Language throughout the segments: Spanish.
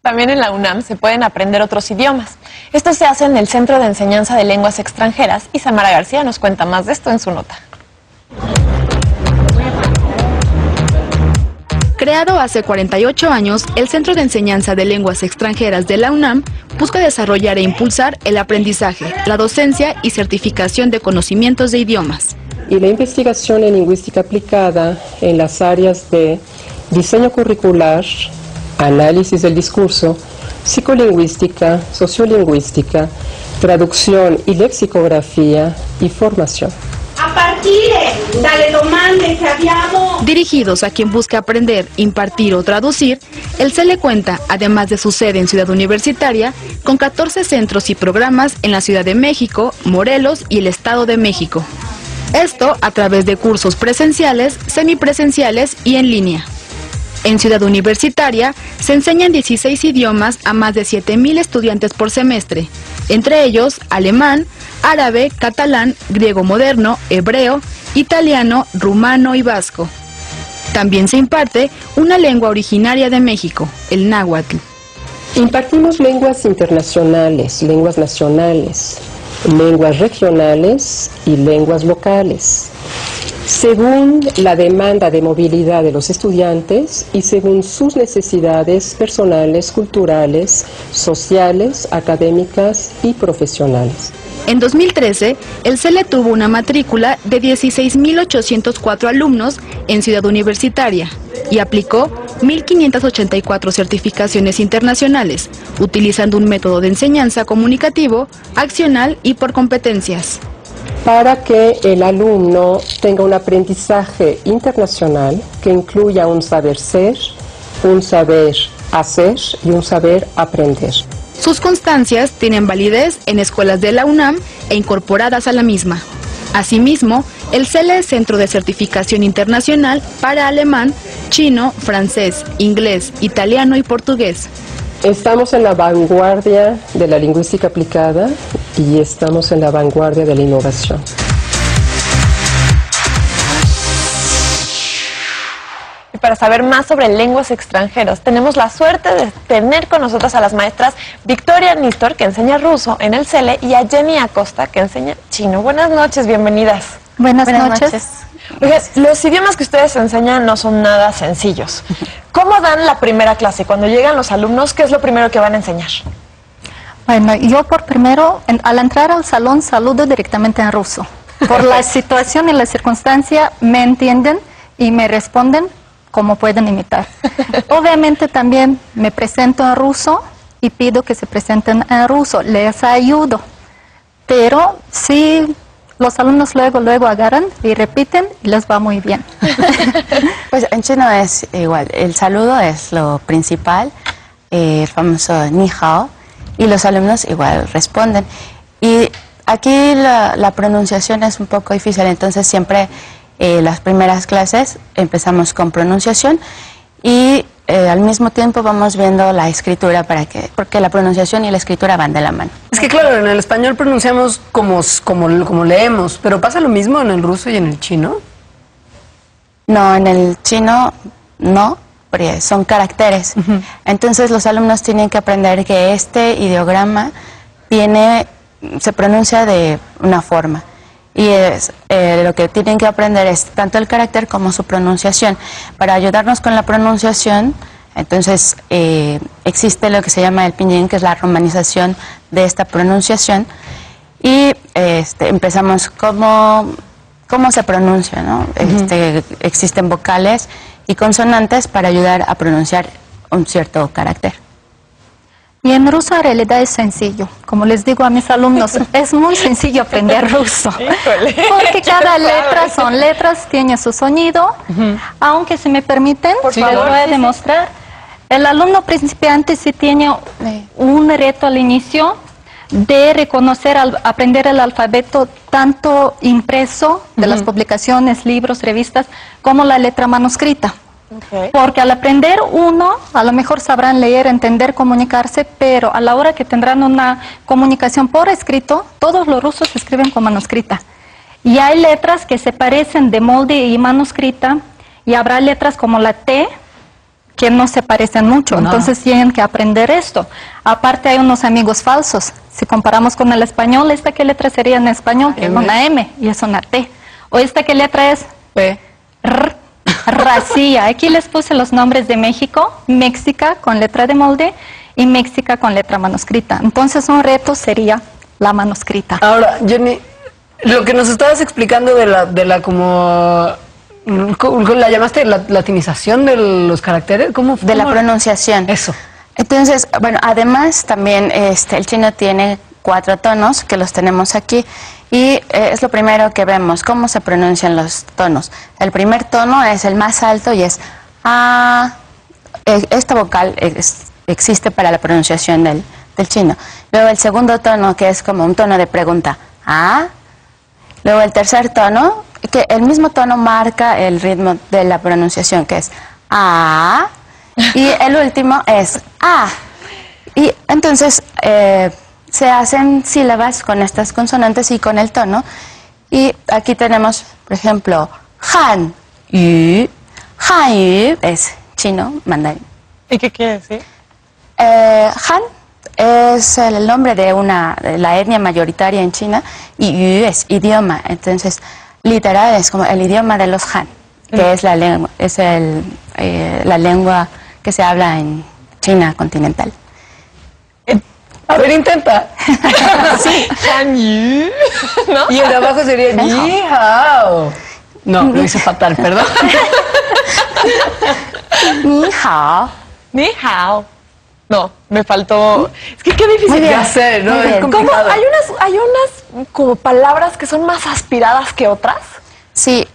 También en la UNAM se pueden aprender otros idiomas. Esto se hace en el Centro de Enseñanza de Lenguas Extranjeras y Samara García nos cuenta más de esto en su nota. Creado hace 48 años, el Centro de Enseñanza de Lenguas Extranjeras de la UNAM busca desarrollar e impulsar el aprendizaje, la docencia y certificación de conocimientos de idiomas. Y la investigación en lingüística aplicada en las áreas de diseño curricular, análisis del discurso, psicolingüística, sociolingüística, traducción y lexicografía y formación. A partire dalle domande che abbiamo... Dirigidos a quien busca aprender, impartir o traducir, el CELE cuenta, además de su sede en Ciudad Universitaria, con 14 centros y programas en la Ciudad de México, Morelos y el Estado de México. Esto a través de cursos presenciales, semipresenciales y en línea. En Ciudad Universitaria se enseñan 16 idiomas a más de 7,000 estudiantes por semestre, entre ellos alemán, árabe, catalán, griego moderno, hebreo, italiano, rumano y vasco. También se imparte una lengua originaria de México, el náhuatl. Impartimos lenguas internacionales, lenguas nacionales, lenguas regionales y lenguas locales, según la demanda de movilidad de los estudiantes y según sus necesidades personales, culturales, sociales, académicas y profesionales. En 2013, el CELE tuvo una matrícula de 16,804 alumnos en Ciudad Universitaria y aplicó 1,584 certificaciones internacionales, utilizando un método de enseñanza comunicativo, accional y por competencias. Para que el alumno tenga un aprendizaje internacional que incluya un saber ser, un saber hacer y un saber aprender. Sus constancias tienen validez en escuelas de la UNAM e incorporadas a la misma. Asimismo, el CELE es Centro de Certificación Internacional para alemán, chino, francés, inglés, italiano y portugués. Estamos en la vanguardia de la lingüística aplicada y estamos en la vanguardia de la innovación. Y para saber más sobre lenguas extranjeras, tenemos la suerte de tener con nosotras a las maestras Victoria Nistor, que enseña ruso en el CELE, y a Jenny Acosta, que enseña chino. Buenas noches, bienvenidas. Buenas noches. Oiga, los idiomas que ustedes enseñan no son nada sencillos. ¿Cómo dan la primera clase? Cuando llegan los alumnos, ¿qué es lo primero que van a enseñar? Bueno, yo al entrar al salón saludo directamente en ruso. Por la situación y la circunstancia me entienden y me responden como pueden imitar. Obviamente también me presento en ruso y pido que se presenten en ruso, les ayudo. Pero sí, los alumnos luego agarran y repiten y les va muy bien. Pues en chino es igual, el saludo es lo principal, el famoso ni hao, y los alumnos igual responden. Y aquí la pronunciación es un poco difícil, entonces siempre las primeras clases empezamos con pronunciación y al mismo tiempo vamos viendo la escritura porque la pronunciación y la escritura van de la mano. Es que claro, en el español pronunciamos como leemos, pero ¿pasa lo mismo en el ruso y en el chino? No, en el chino no, porque son caracteres. Entonces los alumnos tienen que aprender que este ideograma se pronuncia de una forma. Y lo que tienen que aprender es tanto el carácter como su pronunciación. Para ayudarnos con la pronunciación, entonces existe lo que se llama el pinyin, que es la romanización de esta pronunciación. Y empezamos cómo se pronuncia, ¿no? Existen vocales y consonantes para ayudar a pronunciar un cierto carácter. Y en ruso en realidad es sencillo. Como les digo a mis alumnos, es muy sencillo aprender ruso. Porque cada letra son letras, tiene su sonido. Aunque si me permiten, les voy a demostrar. El alumno principiante sí tiene un reto al inicio de reconocer, aprender el alfabeto tanto impreso de las publicaciones, libros, revistas, como la letra manuscrita. Porque al aprender uno, a lo mejor sabrán leer, entender, comunicarse, pero a la hora que tendrán una comunicación por escrito, todos los rusos escriben con manuscrita. Y hay letras que se parecen de molde y manuscrita, y habrá letras como la T, que no se parecen mucho, entonces tienen que aprender esto. Aparte hay unos amigos falsos. Si comparamos con el español, ¿esta qué letra sería en español? Es una M y es una T. ¿O esta qué letra es? P. R. Racía. Aquí les puse los nombres de México, Méxica con letra de molde y Méxica con letra manuscrita. Entonces un reto sería la manuscrita. Ahora, Jenny, lo que nos estabas explicando de la como... ¿La llamaste latinización de los caracteres? ¿Cómo? De la pronunciación. Eso. Entonces, bueno, además también el chino tiene 4 tonos que los tenemos aquí y es lo primero que vemos, cómo se pronuncian los tonos. El primer tono es el más alto y es A. Esta vocal existe para la pronunciación del chino. Luego el segundo tono, que es como un tono de pregunta, A. Luego el tercer tono, que el mismo tono marca el ritmo de la pronunciación, que es A. Y el último es A. Y entonces se hacen sílabas con estas consonantes y con el tono. Y aquí tenemos, por ejemplo, Han Yu. Han Yu es chino, mandarín. ¿Y qué quiere decir? Han es el nombre de la etnia mayoritaria en China y Yu es idioma. Entonces, literal es como el idioma de los Han, que es la lengua, la lengua que se habla en China continental. A ver, intenta. Sí, Han Yu, ¿no? Y el de abajo sería Ni Hao. No, lo hice fatal, perdón. Ni hao. Ni hao. No, me faltó. Es que qué difícil Ya sé, ¿no? Muy Es bien. complicado. Hay unas como palabras que son más aspiradas que otras. Sí,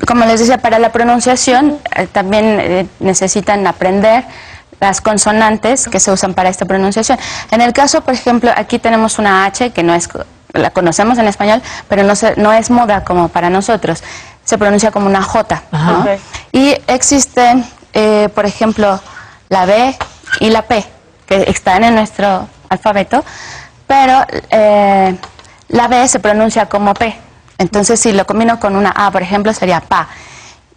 como les decía, para la pronunciación también necesitan aprender las consonantes que se usan para esta pronunciación. En el caso, por ejemplo, aquí tenemos una H que no es, la conocemos en español, pero no es muda como para nosotros. Se pronuncia como una J, ¿no? Okay. Y existen, por ejemplo, la B y la P, que están en nuestro alfabeto, pero la B se pronuncia como P. Entonces, si lo combino con una A, por ejemplo, sería pa.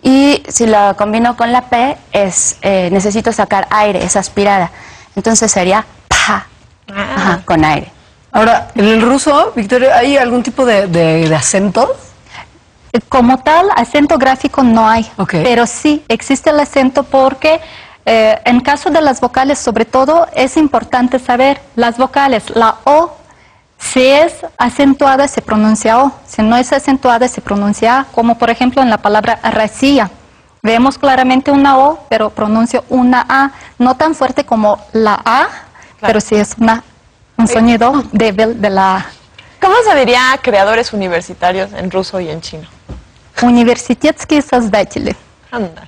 Y si lo combino con la P, necesito sacar aire, es aspirada. Entonces sería pa, ajá, con aire. Ahora, en el ruso, Victoria, ¿hay algún tipo de acento? Como tal, acento gráfico no hay, Okay. pero sí existe el acento porque en caso de las vocales, sobre todo, es importante saber las vocales. La O, si es acentuada, se pronuncia O. Si no es acentuada, se pronuncia A, como por ejemplo en la palabra racía. Vemos claramente una O, pero pronuncio una A, no tan fuerte como la A, pero sí es un sonido débil de la A. ¿Cómo se diría creadores universitarios en ruso y en chino? Университетские создатели. Anda.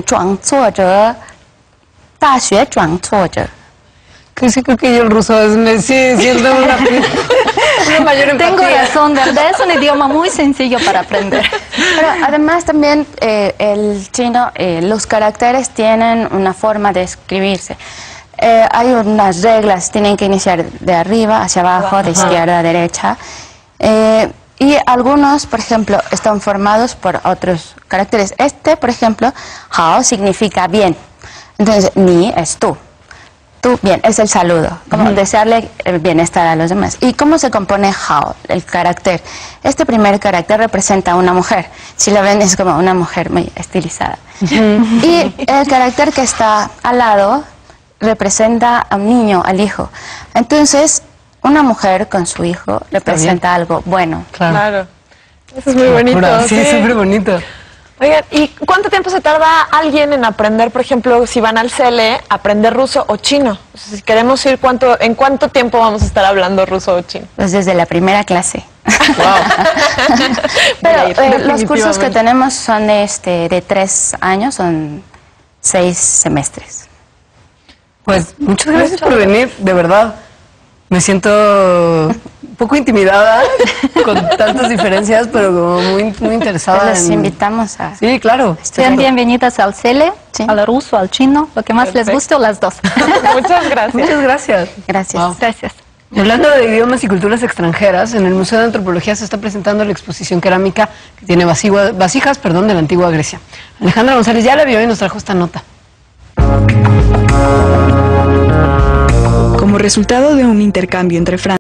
转作者，大学转作者。 Que sí, creo que yo el ruso me siento una mayor empatía. Tengo razón, ¿verdad? Es un idioma muy sencillo para aprender. Pero además también el chino, los caracteres tienen una forma de escribirse. Hay unas reglas, tienen que iniciar de arriba hacia abajo, de izquierda a derecha. Y algunos, por ejemplo, están formados por otros caracteres. Este, por ejemplo, hao significa bien. Entonces, ni es tú. Tú, bien, es el saludo, como desearle el bienestar a los demás. ¿Y cómo se compone hao, el carácter? Este primer carácter representa a una mujer. Si la ven, es como una mujer muy estilizada. Y el carácter que está al lado representa a un niño, al hijo. Entonces, una mujer con su hijo representa algo bueno. Claro. Eso es muy bonito. Sí, es súper bonito. Oigan, ¿y cuánto tiempo se tarda alguien en aprender, por ejemplo, si van al CELE, aprender ruso o chino? O sea, si queremos ir, ¿en cuánto tiempo vamos a estar hablando ruso o chino? Pues desde la primera clase. Wow. Pero los cursos que tenemos son de 3 años, son 6 semestres. Pues muchas gracias por venir, de verdad. Me siento un poco intimidada con tantas diferencias, pero como muy interesada. Pues los invitamos a... Sí, claro. Sean bienvenidas al CELE, Sí. al ruso, al chino, lo que más les guste o las dos. Muchas gracias. Muchas gracias. Gracias. Wow. Gracias. Hablando de idiomas y culturas extranjeras, en el Museo de Antropología se está presentando la exposición cerámica que tiene vasijas de la antigua Grecia. Alejandra González ya la vio y nos trajo esta nota. Como resultado de un intercambio entre Francia